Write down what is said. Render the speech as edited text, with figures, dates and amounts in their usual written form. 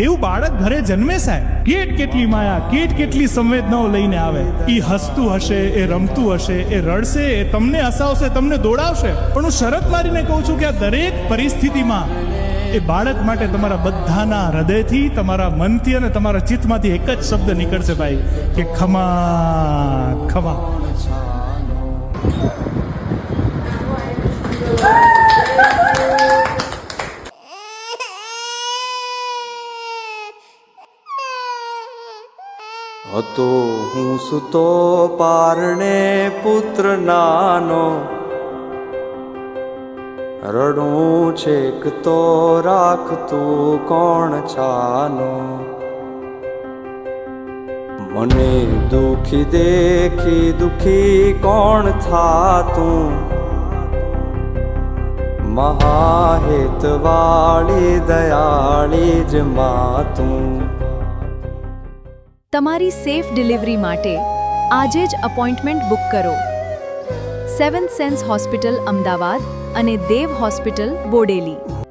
જેવું બાળક ઘરે જન્મે સાહેબ, કેટલી માયા, કેટલી સંવેદનાઓ લઈને આવે. એ હસતું હશે, એ રમતું હશે, એ રડશે, એ તમને હસાવશે, તમને દોડાવશે. પણ હું શરત મારીને કહું છું કે આ દરેક પરિસ્થિતિમાં એ બાળક માટે તમારા બધાના હૃદયથી, તમારા મનથી અને તમારા ચિત્તમાંથી એક જ શબ્દ નીકળશે ભાઈ, કે ખમા ખમા. હતો હું સુતો પારણે પુત્ર નાનો, રડું છેક તો રાખતું કોણ છાનો. મને દુખી દેખી દુખી કોણ થાતું, મહાહેતવાળી દયાળી જ માતું. તમારી સેફ ડિલિવરી માટે આજે જ અપોઇન્ટમેન્ટ બુક કરો. સેવન્થ સેન્સ હોસ્પિટલ અમદાવાદ અને દેવ હોસ્પિટલ બોડેલી.